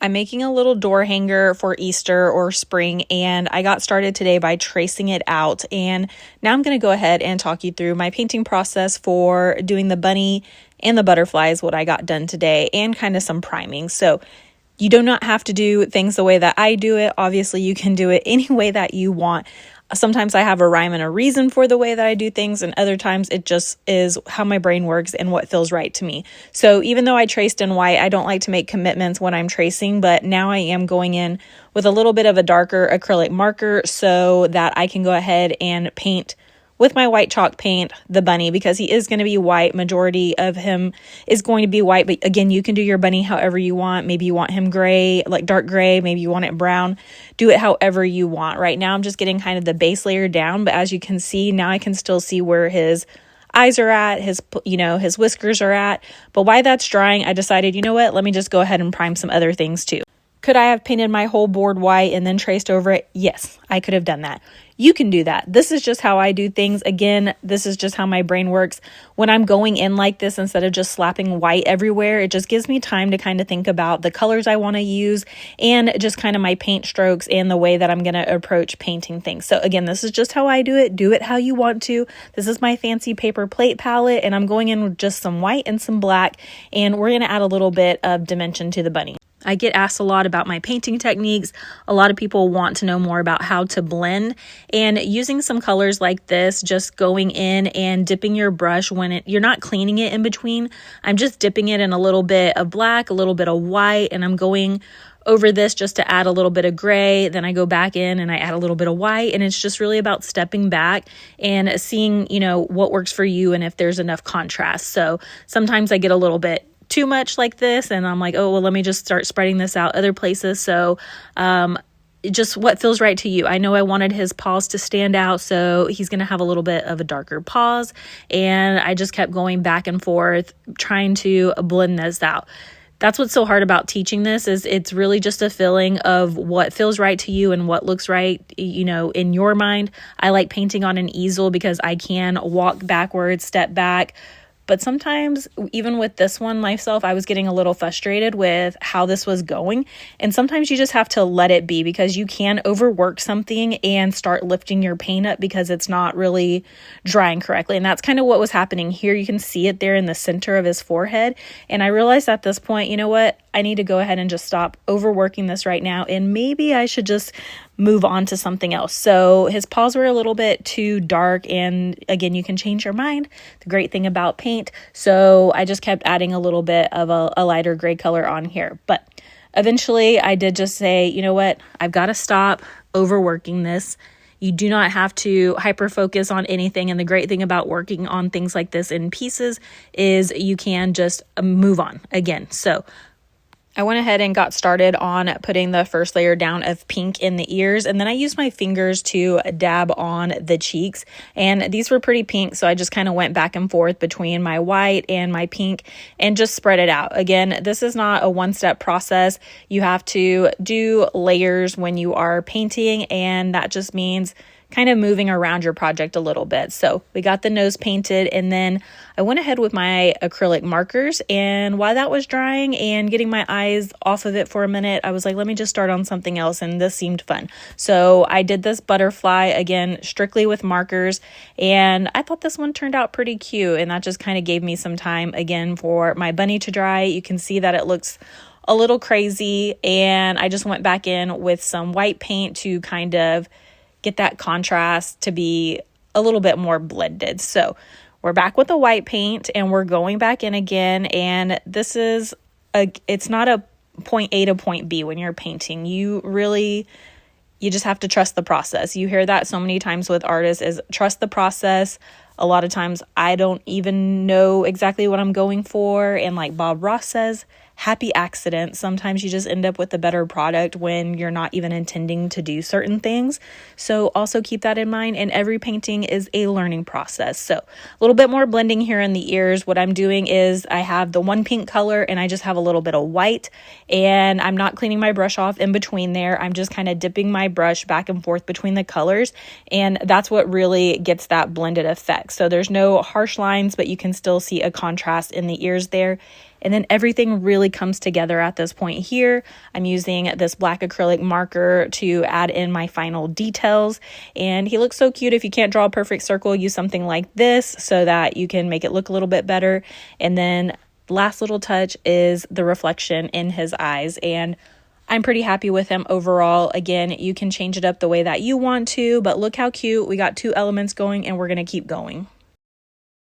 I'm making a little door hanger for Easter or spring, and I got started today by tracing it out. And now I'm going to go ahead and talk you through my painting process for doing the bunny and the butterflies, what I got done today, and kind of some priming. So you do not have to do things the way that I do it. Obviously, you can do it any way that you want. Sometimes I have a rhyme and a reason for the way that I do things, and other times it just is how my brain works and what feels right to me. So even though I traced in white, I don't like to make commitments when I'm tracing, but now I am going in with a little bit of a darker acrylic marker so that I can go ahead and paint with my white chalk paint the bunny, because he is going to be white. Majority of him is going to be white, but again, you can do your bunny however you want. Maybe you want him gray, like dark gray, maybe you want it brown. Do it however you want. Right now I'm just getting kind of the base layer down, but as you can see, now I can still see where his eyes are at, his whiskers are at. But while that's drying, I decided, you know what, let me just go ahead and prime some other things too. Could I have painted my whole board white and then traced over it? Yes, I could have done that. You can do that. This is just how I do things. Again, this is just how my brain works. When I'm going in like this, instead of just slapping white everywhere, it just gives me time to kind of think about the colors I want to use and just kind of my paint strokes and the way that I'm going to approach painting things. So again, this is just how I do it. Do it how you want to. This is my fancy paper plate palette, and I'm going in with just some white and some black, and we're going to add a little bit of dimension to the bunny. I get asked a lot about my painting techniques. A lot of people want to know more about how to blend, and using some colors like this, just going in and dipping your brush when you're not cleaning it in between. I'm just dipping it in a little bit of black, a little bit of white, and I'm going over this just to add a little bit of gray. Then I go back in and I add a little bit of white, and it's just really about stepping back and seeing, what works for you and if there's enough contrast. So sometimes I get a little bit too much like this, and I'm like, oh, well, let me just start spreading this out other places. So just what feels right to you. I know I wanted his paws to stand out, so he's going to have a little bit of a darker paws, and I just kept going back and forth trying to blend this out. That's what's so hard about teaching this, is it's really just a feeling of what feels right to you and what looks right, in your mind. I like painting on an easel because I can walk backwards, step back. But sometimes, even with this one myself, I was getting a little frustrated with how this was going. And sometimes you just have to let it be, because you can overwork something and start lifting your paint up because it's not really drying correctly. And that's kind of what was happening here. You can see it there in the center of his forehead. And I realized at this point, you know what? I need to go ahead and just stop overworking this right now. And maybe I should just move on to something else. So his paws were a little bit too dark, and again, you can change your mind. The great thing about paint. So I just kept adding a little bit of a lighter gray color on here. But eventually I did just say, you know what, I've got to stop overworking this. You do not have to hyper focus on anything. And the great thing about working on things like this in pieces is you can just move on again. So I went ahead and got started on putting the first layer down of pink in the ears, and then I used my fingers to dab on the cheeks, and these were pretty pink, so I just kind of went back and forth between my white and my pink and just spread it out. Again, this is not a one-step process. You have to do layers when you are painting, and that just means kind of moving around your project a little bit. So we got the nose painted, and then I went ahead with my acrylic markers, and while that was drying and getting my eyes off of it for a minute, I was like, let me just start on something else, and this seemed fun. So I did this butterfly, again, strictly with markers, and I thought this one turned out pretty cute, and that just kind of gave me some time, again, for my bunny to dry. You can see that it looks a little crazy, and I just went back in with some white paint to kind of get that contrast to be a little bit more blended. So we're back with the white paint, and we're going back in again. And this is it's not a point A to point B when you're painting. You just have to trust the process. You hear that so many times with artists, is trust the process. A lot of times I don't even know exactly what I'm going for. And like Bob Ross says, happy accident. Sometimes you just end up with a better product when you're not even intending to do certain things. So also keep that in mind. And every painting is a learning process. So a little bit more blending here in the ears. What I'm doing is I have the one pink color, and I just have a little bit of white, and I'm not cleaning my brush off in between there. I'm just kind of dipping my brush back and forth between the colors. And that's what really gets that blended effect. So there's no harsh lines, but you can still see a contrast in the ears there. And then everything really comes together at this point here. I'm using this black acrylic marker to add in my final details. And he looks so cute. If you can't draw a perfect circle, use something like this so that you can make it look a little bit better. And then last little touch is the reflection in his eyes. And I'm pretty happy with him overall. Again, you can change it up the way that you want to, but look how cute. We got 2 elements going and we're going to keep going.